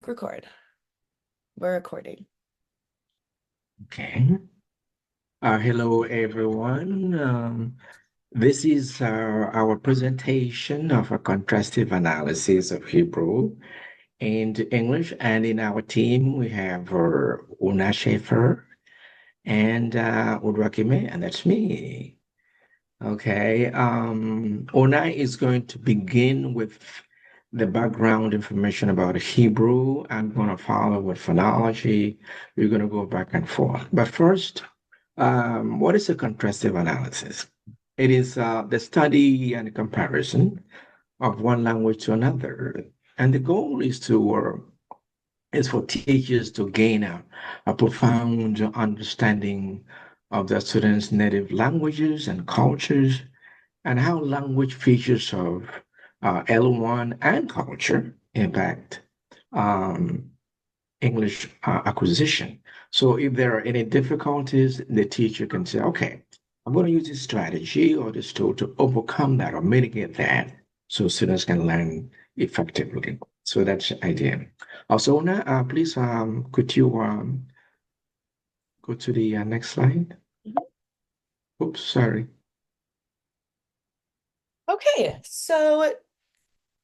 record. We're recording. Okay. Hello, everyone. This is our presentation of a contrastive analysis of Hebrew and English. And in our team, we have Una Schaffer and Uduak, and that's me. Okay. Una is going to begin with the background information about Hebrew. I'm going to follow with phonology. We're going to go back and forth. But first, what is a contrastive analysis? It is the study and comparison of one language to another. And the goal is for teachers to gain a profound understanding of their students' native languages and cultures, and how language features of L1 and culture impact um, English acquisition. So if there are any difficulties, the teacher can say, okay, I'm going to use this strategy or this tool to overcome that or mitigate that so students can learn effectively. So that's the idea. Also, now, please, could you go to the next slide? Mhm. Oops, sorry. Okay, so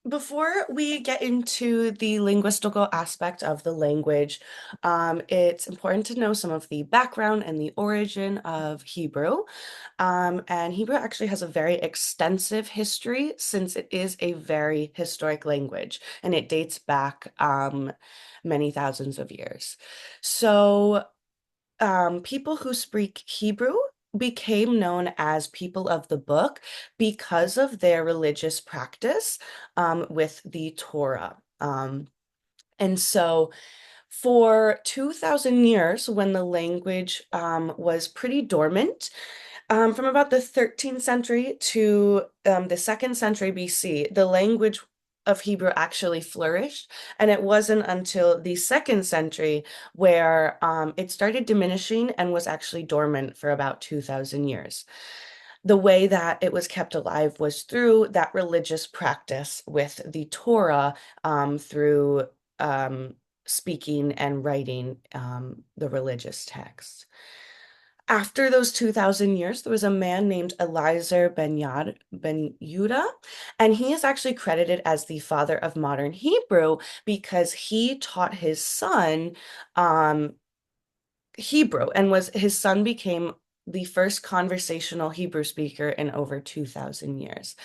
before we get into the linguistical aspect of the language, it's important to know some of the background and the origin of Hebrew. And Hebrew actually has a very extensive history since it is a very historic language and it dates back many thousands of years. So people who speak Hebrew became known as people of the book because of their religious practice with the Torah. And so for 2,000 years, when the language was pretty dormant, from about the 13th century to the 2nd century BC, the language of Hebrew actually flourished. And it wasn't until the 2nd century where it started diminishing and was actually dormant for about 2,000 years. The way that it was kept alive was through that religious practice with the Torah, through speaking and writing the religious texts. After those 2,000 years, there was a man named Eliezer Ben Yehuda, and he is actually credited as the father of modern Hebrew because he taught his son um, Hebrew, and was his son became the first conversational Hebrew speaker in over 2,000 years.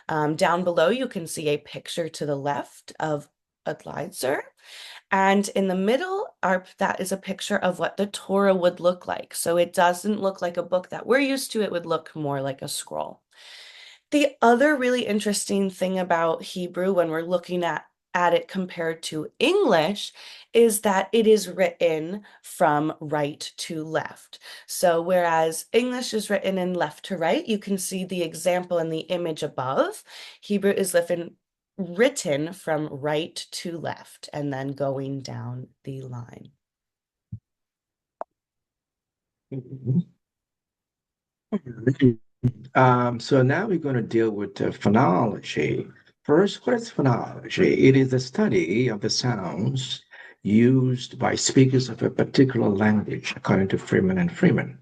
Down below, you can see a picture to the left of Eliezer. And in the middle that is a picture of what the Torah would look like. So it doesn't look like a book that we're used to. It would look more like a scroll. The other really interesting thing about Hebrew when we're looking at it compared to English is that it is written from right to left. So whereas English is written in left to right, you can see the example in the image above. Hebrew is written from right to left and then going down the line. So now we're going to deal with phonology. First, what is phonology? It is the study of the sounds used by speakers of a particular language, according to Freeman and Freeman.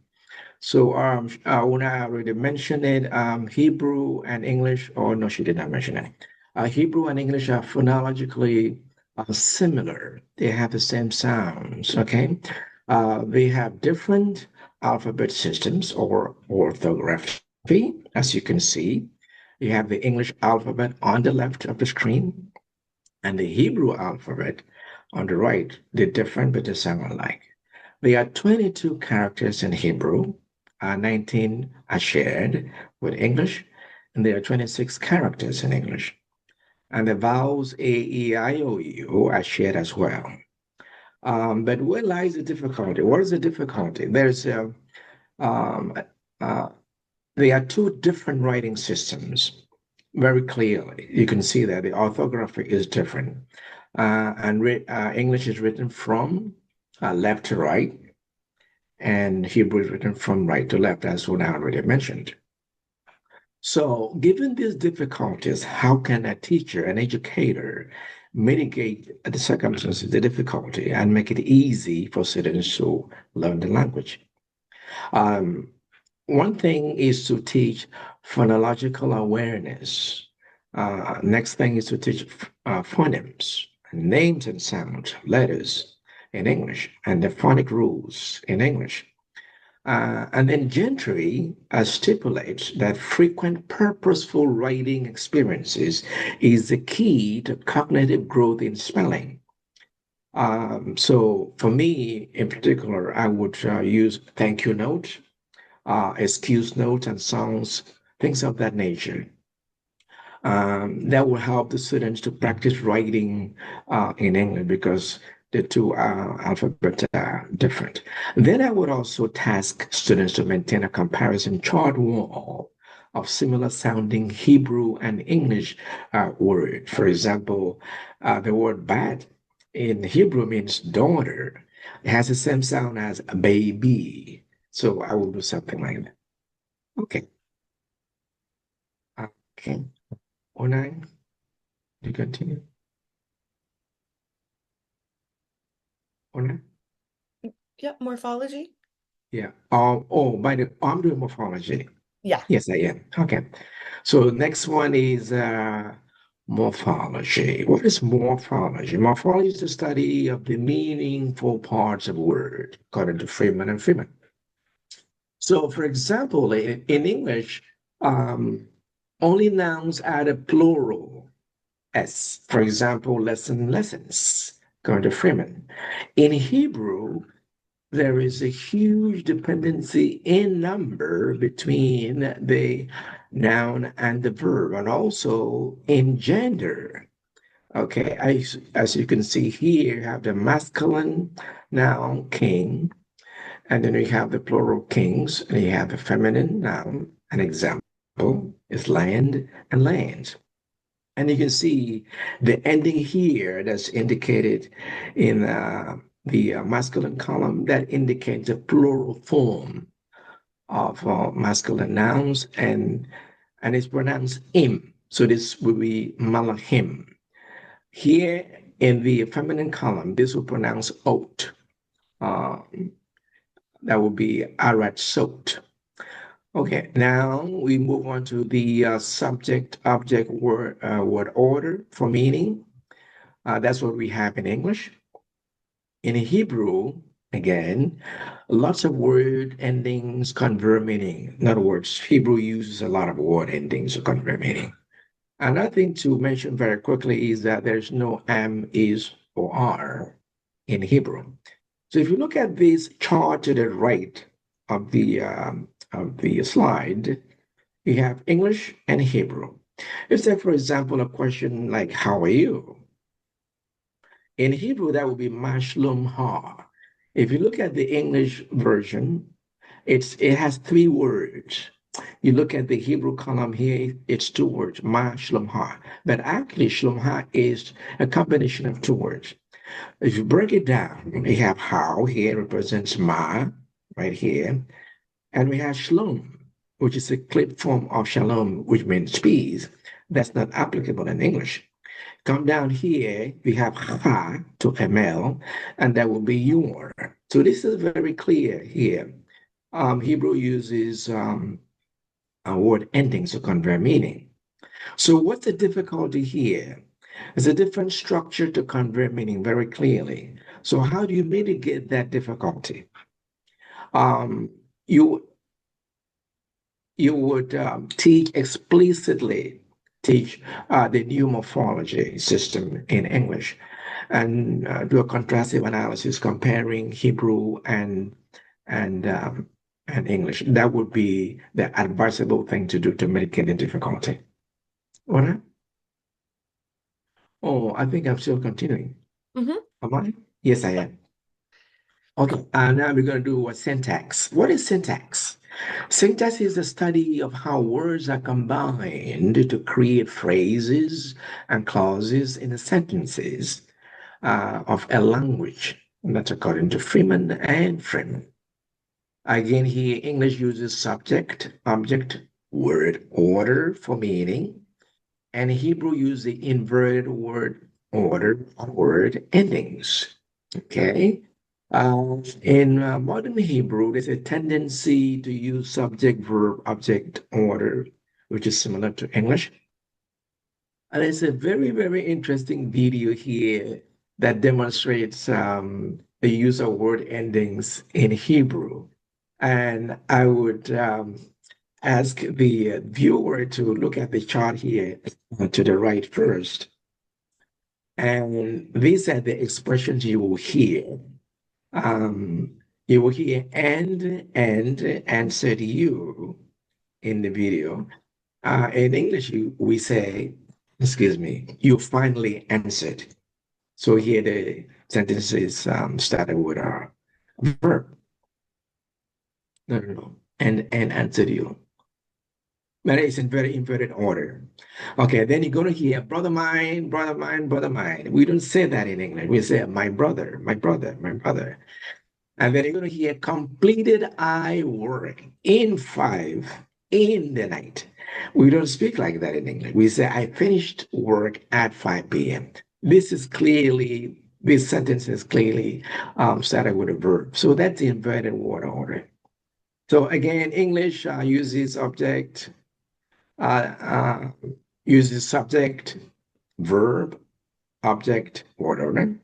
So when I already mentioned it, Hebrew and English, or no, she did not mention it. Hebrew and English are phonologically similar. They have the same sounds, okay? They have different alphabet systems or orthography, as you can see. You have the English alphabet on the left of the screen and the Hebrew alphabet on the right. They're different, but they sound alike. There are 22 characters in Hebrew, 19 are shared with English, and there are 26 characters in English. And the vowels A, E, I, O, U are shared as well. But where lies the difficulty? What is the difficulty? Um, uh, there are two different writing systems very clearly. You can see that the orthography is different. English is written from left to right, and Hebrew is written from right to left, as what I already mentioned. So, given these difficulties, how can a teacher, an educator, mitigate the circumstances, the difficulty, and make it easy for students to learn the language. Um, One thing is to teach phonological awareness. Next thing is to teach phonemes, names and sounds, letters in English, and the phonic rules in English. And then gentry stipulates that frequent purposeful writing experiences is the key to cognitive growth in spelling. So for me in particular, I would use thank you notes, excuse notes and songs, things of that nature. That will help the students to practice writing in English because the two alphabets are different. Then I would also task students to maintain a comparison chart wall of similar sounding Hebrew and English word. For example, the word bat in Hebrew means daughter. It has the same sound as baby. So I will do something like that. Okay. Okay. O nine. Do you continue? O nine. Yep, morphology. Yeah. By the I'm doing morphology. Yeah. Yes, I am. Okay. So next one is morphology. What is morphology? Morphology is the study of the meaningful parts of a word, according to Freeman and Freeman. So, for example, in English, um, only nouns add a plural S. For example, lesson, lessons, according to Freeman. In Hebrew, there is a huge dependency in number between the noun and the verb, and also in gender. Okay, as you can see here, you have the masculine noun king, and then you have the plural kings, and you have the feminine noun. An example is land and lands. And you can see the ending here that's indicated in the masculine column that indicates the plural form of masculine nouns and it's pronounced im. So this will be malachim. Here in the feminine column, this will pronounce oat. Uh, that will be arat soaked. Okay, now we move on to the subject object word order for meaning. That's what we have in English. In Hebrew, again, lots of word endings convert meaning. In other words, Hebrew uses a lot of word endings to convert meaning. Another thing to mention very quickly is that there's no am, is, or are in Hebrew. So if you look at this chart to the right of the slide, you have English and Hebrew. If there, for example, a question like "How are you?" In Hebrew, that would be "Mashlum ha." If you look at the English version, it has three words. You look at the Hebrew column here, it's two words, "Ma Shlum ha." But actually, "Shlum ha" is a combination of two words. If you break it down, we have "how" here represents "ma" right here, and we have "shlom," which is a clip form of "shalom," which means peace. That's not applicable in English. Come down here, we have "ha" to "emel," and that will be "your." So this is very clear here. Hebrew uses word endings to convey meaning. So what's the difficulty here? There's a different structure to convey meaning very clearly. So how do you mitigate that difficulty? Um, you you would teach explicitly teach the new morphology system in English and do a contrastive analysis comparing Hebrew and and English. That would be the advisable thing to do to mitigate the difficulty. All right. Oh, I think I'm still continuing. Hmm. Am I? Yes, I am. Okay, now we're going to do a syntax. What is syntax? Syntax is the study of how words are combined to create phrases and clauses in the sentences of a language. And that's according to Freeman and Freeman. Again, here English uses subject, object, word order for meaning, and Hebrew uses the inverted word order of word endings. Okay. In modern Hebrew, there's a tendency to use subject, verb, object order, which is similar to English. And it's a very, very interesting video here that demonstrates the use of word endings in Hebrew. And I would ask the viewer to look at the chart here to the right first. And these are the expressions you will hear. You will hear and answered you in the video. In English, we say, excuse me, you finally answered. So here the sentence is started with a verb. No, no, no. And answered you. But it's in very inverted order. Okay, then you're going to hear brother mine, brother mine, brother mine. We don't say that in English. We say my brother, my brother, my brother. And then you're going to hear completed I work in 5 in the night. We don't speak like that in English. We say I finished work at 5 p.m. This sentence is clearly started with a verb. So that's the inverted word order. So again, English uh, uh, uses subject, verb, object, order, right?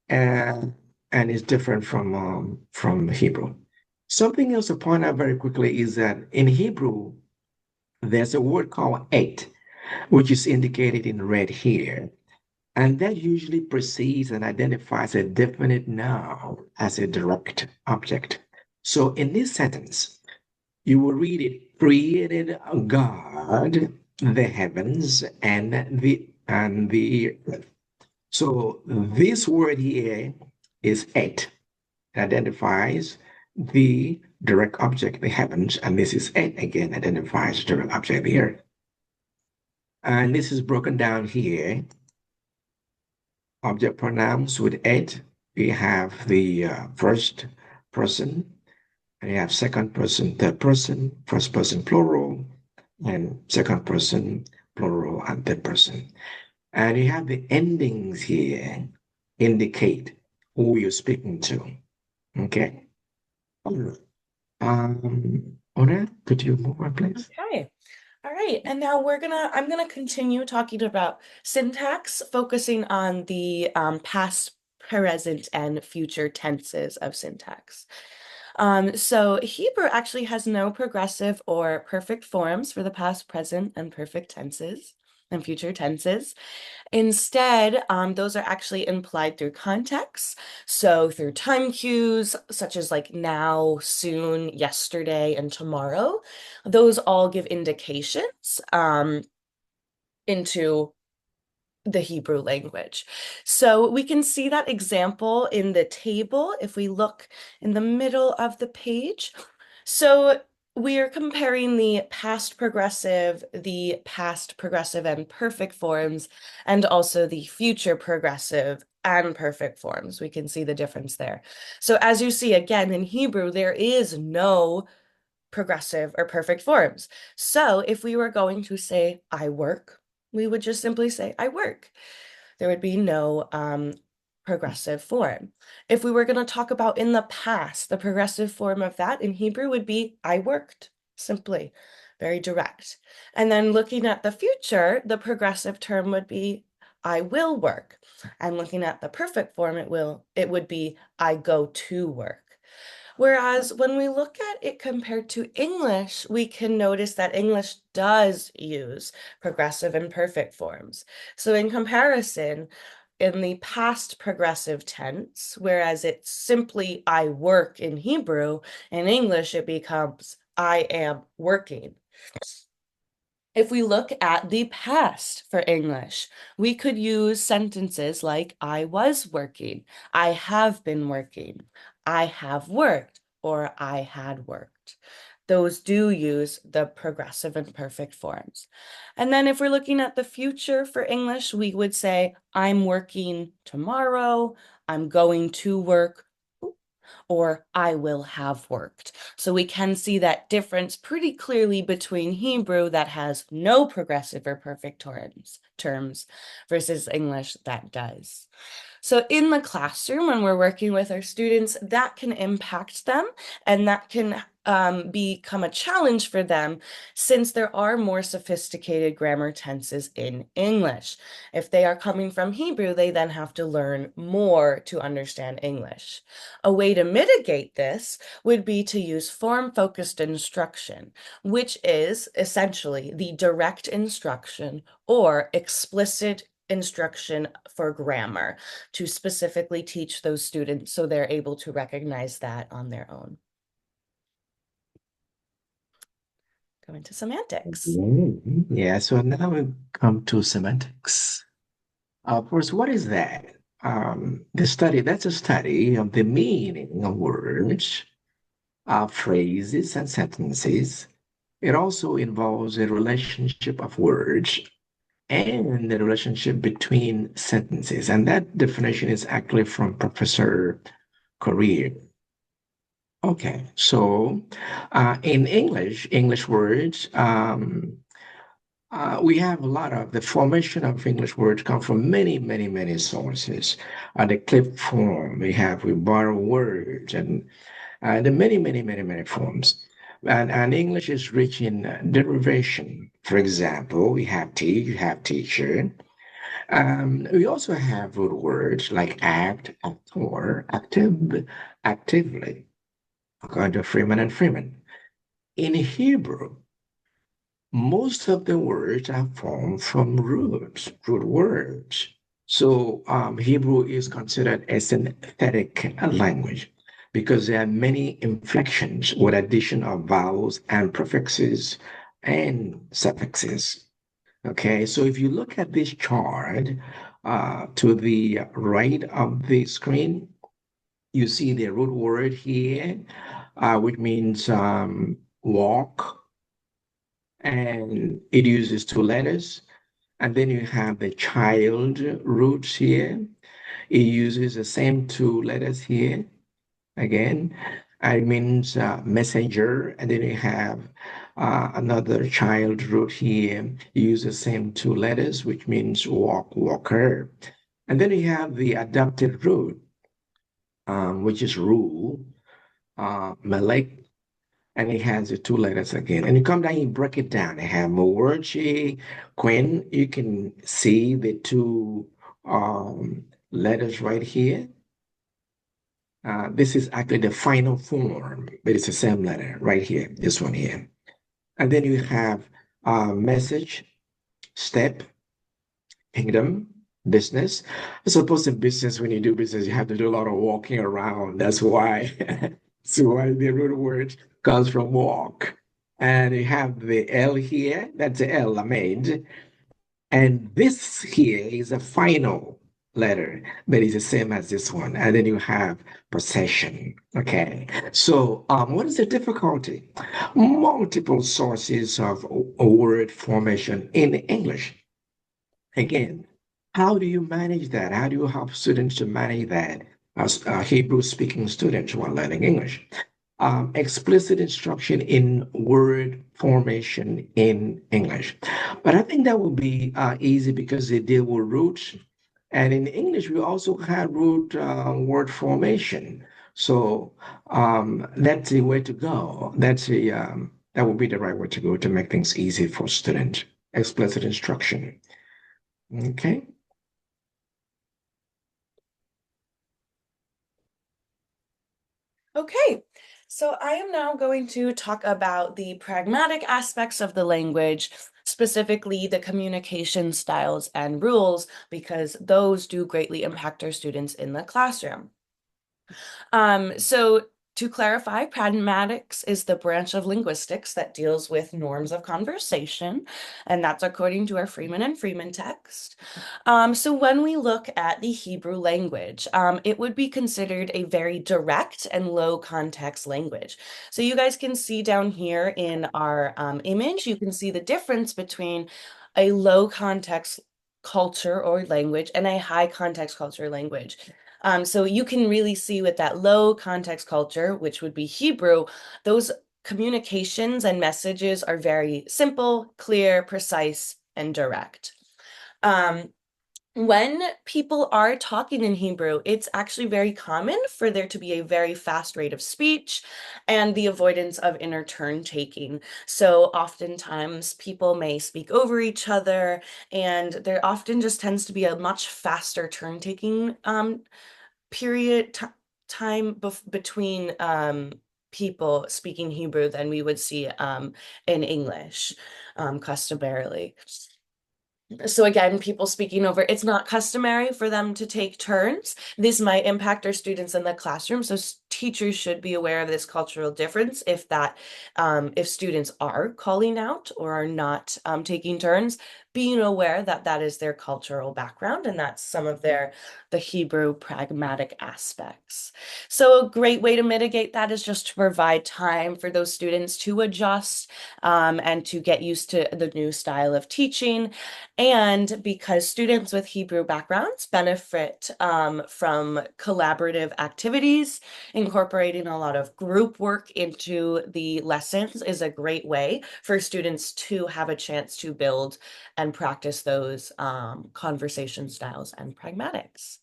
And is different from Hebrew. Something else to point out very quickly is that in Hebrew, there's a word called et, which is indicated in red here. And that usually precedes and identifies a definite noun as a direct object. So in this sentence, you will read it, created God the heavens and the earth. So this word here is et. It identifies the direct object, the heavens, and this is et again, identifies the direct object, the earth. And this is broken down here. Object pronouns with et. We have the first person, and you have second person, third person, first person plural, and second person plural and third person. And you have the endings here indicate who you're speaking to. Okay. All right. Ona, could you move on, please? Okay. All right. And now I'm gonna continue talking about syntax, focusing on the past, present, and future tenses of syntax. So Hebrew actually has no progressive or perfect forms for the past, present, and perfect tenses and future tenses. Instead, those are actually implied through context. So through time cues, such as like now, soon, yesterday, and tomorrow, those all give indications into the Hebrew language. So we can see that example in the table if we look in the middle of the page. So we are comparing the past progressive and perfect forms, and also the future progressive and perfect forms. We can see the difference there. So as you see, again, in Hebrew, there is no progressive or perfect forms. So if we were going to say, I work, we would just simply say, I work. There would be no progressive form. If we were going to talk about in the past, the progressive form of that in Hebrew would be, I worked, simply, very direct. And then looking at the future, the progressive term would be, I will work. And looking at the perfect form, it would be, I go to work. Whereas when we look at it compared to English, we can notice that English does use progressive and perfect forms. So in comparison, in the past progressive tense, whereas it's simply I work in Hebrew, in English it becomes I am working. If we look at the past for English, we could use sentences like I was working, I have been working, I have worked, or I had worked. Those do use the progressive and perfect forms. And then if we're looking at the future for English, we would say I'm working tomorrow, I'm going to work, or I will have worked. So we can see that difference pretty clearly between Hebrew that has no progressive or perfect terms versus English that does. So in the classroom, when we're working with our students, that can impact them and that can become a challenge for them since there are more sophisticated grammar tenses in English. If they are coming from Hebrew, they then have to learn more to understand English. A way to mitigate this would be to use form-focused instruction, which is essentially the direct instruction or explicit instruction for grammar to specifically teach those students so they're able to recognize that on their own. Go into semantics. Yeah, so now we come to semantics. First, what is that? That's a study of the meaning of words, phrases, and sentences. It also involves a relationship of words and the relationship between sentences. And that definition is actually from Professor Correa. Okay, so in English words, we have a lot of the formation of English words come from many sources. The clip form we borrow words and the many forms. And English is rich in derivation. For example, we have you have teacher. We also have root words like act, actor, active, actively, according to Freeman and Freeman. In Hebrew, most of the words are formed from root words. So Hebrew is considered a synthetic language because there are many inflections with addition of vowels and prefixes and suffixes. Okay, so if you look at this chart to the right of the screen, you see the root word here, which means walk, and it uses two letters. And then you have the child roots here. It uses the same two letters here again. It means messenger. And then you have another child root here. You use the same two letters, which means walker. And then you have the adapted root, which is rule, Malek, and it has the two letters again. And you come down, you break it down. They have Mawarchi, Quinn. You can see the two letters right here. This is actually the final form, but it's the same letter right here, this one here. And then you have message, step, kingdom, business. I suppose in business, when you do business, you have to do a lot of walking around. That's why, that's why the root word comes from walk. And you have the L here. That's the L, Lamed. And this here is a final letter, but it's the same as this one. And then you have possession. Okay. So, what is the difficulty? Multiple sources of word formation in English. Again, how do you manage that? How do you help students to manage that as Hebrew speaking students who are learning English? Explicit instruction in word formation in English. But I think that will be easy because they deal with roots. And in English, we also have root word formation. So that's the way to go. That would be the right way to go to make things easy for students. Explicit instruction. Okay. Okay, so I am now going to talk about the pragmatic aspects of the language, specifically the communication styles and rules, because those do greatly impact our students in the classroom. So to clarify, pragmatics is the branch of linguistics that deals with norms of conversation, and that's according to our Freeman and Freeman text. So when we look at the Hebrew language, it would be considered a very direct and low context language. So you guys can see down here in our image, you can see the difference between a low context culture or language and a high context culture language. So you can really see with that low context culture, which would be Hebrew, those communications and messages are very simple, clear, precise, and direct. Um, when people are talking in Hebrew, it's actually very common for there to be a very fast rate of speech and the avoidance of inner turn taking. So oftentimes people may speak over each other, and there often just tends to be a much faster turn taking period time between people speaking Hebrew than we would see in English customarily. So again, people speaking over, it's not customary for them to take turns. This might impact our students in the classroom. So teachers should be aware of this cultural difference if students are calling out or are not taking turns, being aware that that is their cultural background and that's some of the Hebrew pragmatic aspects. So a great way to mitigate that is just to provide time for those students to adjust and to get used to the new style of teaching. And because students with Hebrew backgrounds benefit from collaborative activities, incorporating a lot of group work into the lessons is a great way for students to have a chance to build and practice those conversation styles and pragmatics.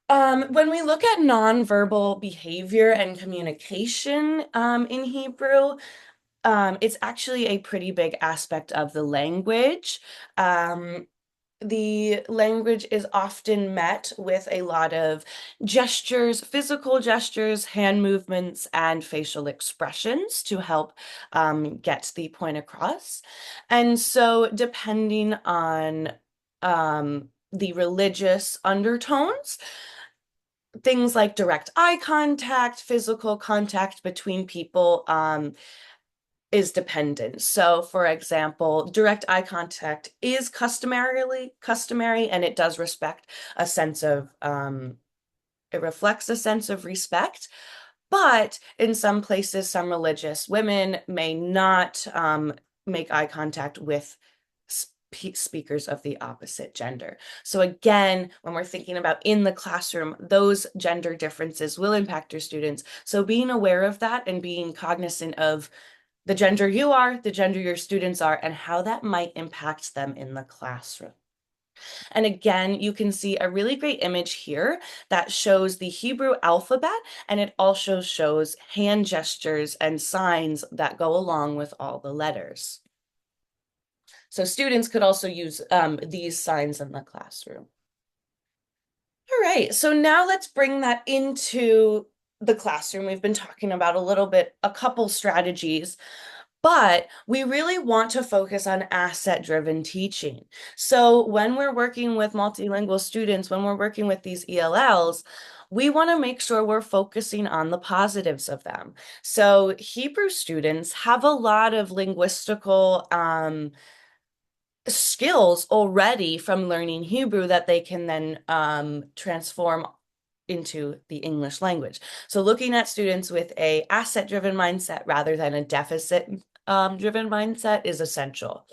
When we look at nonverbal behavior and communication in Hebrew, it's actually a pretty big aspect of the language. Um, the language is often met with a lot of gestures, physical gestures, hand movements, and facial expressions to help get the point across. And so, depending on the religious undertones, things like direct eye contact, physical contact between people, is dependent. So, for example, direct eye contact is customary, and it does respect a sense of it reflects a sense of respect. But in some places, some religious women may not make eye contact with speakers of the opposite gender. So again, when we're thinking about in the classroom, those gender differences will impact your students. So being aware of that and being cognizant of the gender you are, the gender your students are, and how that might impact them in the classroom. And again, you can see a really great image here that shows the Hebrew alphabet, and it also shows hand gestures and signs that go along with all the letters. So students could also use these signs in the classroom. All right, so now let's bring that into the classroom. We've been talking about a couple strategies. But we really want to focus on asset-driven teaching. So when we're working with multilingual students, when we're working with these ELLs, we want to make sure we're focusing on the positives of them. So Hebrew students have a lot of linguistical skills already from learning Hebrew that they can then transform into the English language. So looking at students with a asset-driven mindset rather than a deficit driven mindset is essential.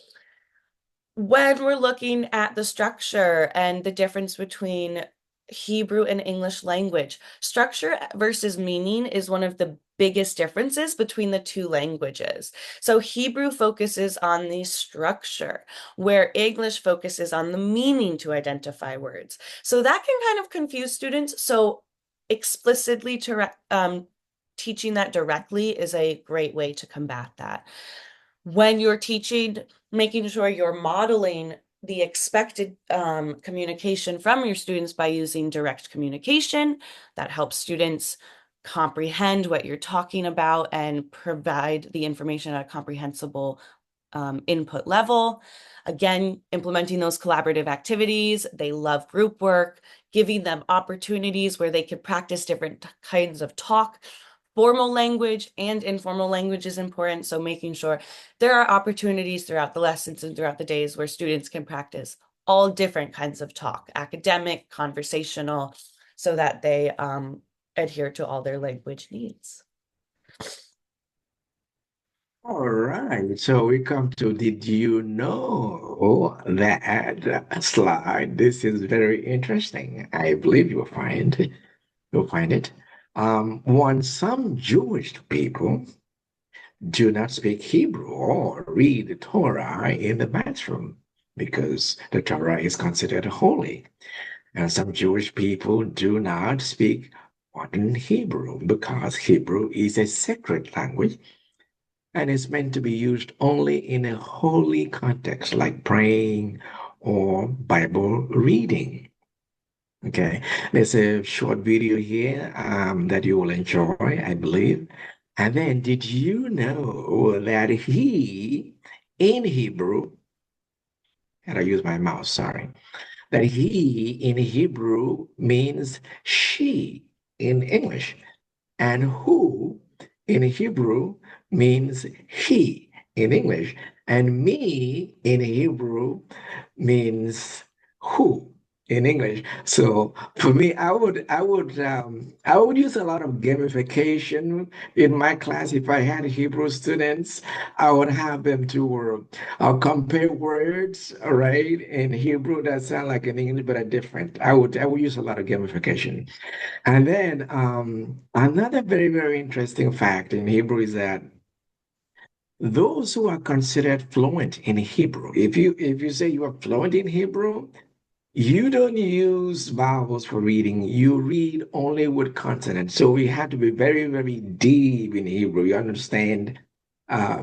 When we're looking at the structure and the difference between Hebrew and English language, structure versus meaning is one of the biggest differences between the two languages. So Hebrew focuses on the structure, where English focuses on the meaning to identify words. So that can kind of confuse students. So explicitly teaching that directly is a great way to combat that. When you're teaching, making sure you're modeling the expected communication from your students by using direct communication that helps students comprehend what you're talking about and provide the information at a comprehensible input level. Again, implementing those collaborative activities. They love group work, giving them opportunities where they could practice different kinds of talk. Formal language and informal language is important. So making sure there are opportunities throughout the lessons and throughout the days where students can practice all different kinds of talk, academic, conversational, so that they adhere to all their language needs. All right, so we come to did you know that slide? This is very interesting. I believe you'll find it. One, some Jewish people do not speak Hebrew or read the Torah in the bathroom because the Torah is considered holy. And some Jewish people do not speak modern Hebrew because Hebrew is a sacred language and is meant to be used only in a holy context like praying or Bible reading. Okay, there's a short video here that you will enjoy, I believe. And then, did you know that he in Hebrew, and I use my mouse, sorry, that he in Hebrew means she in English, and who in Hebrew means he in English, and me in Hebrew means who in English. So for me, I would use a lot of gamification in my class. If I had Hebrew students, I would have them to compare words, all right, in Hebrew that sound like in English but are different. I would use a lot of gamification. And then another very, very interesting fact in Hebrew is that those who are considered fluent in Hebrew, if you say you are fluent in Hebrew, you don't use vowels for reading. You read only with consonants. So we have to be very, very deep in Hebrew. You understand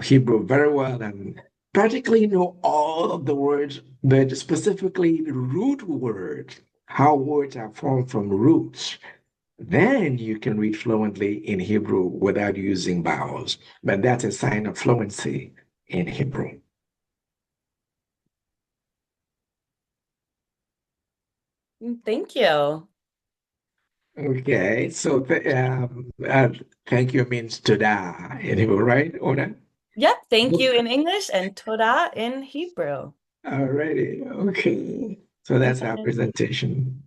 Hebrew very well and practically know all of the words, but specifically the root words, how words are formed from roots. Then you can read fluently in Hebrew without using vowels. But that's a sign of fluency in Hebrew. Thank you. Okay, so thank you means toda in Hebrew, right, Ona? Yep, thank you in English and Toda in Hebrew. Alrighty, okay. So And that's our then, presentation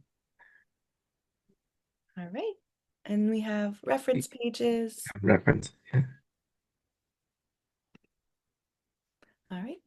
all right. And we have reference pages. reference.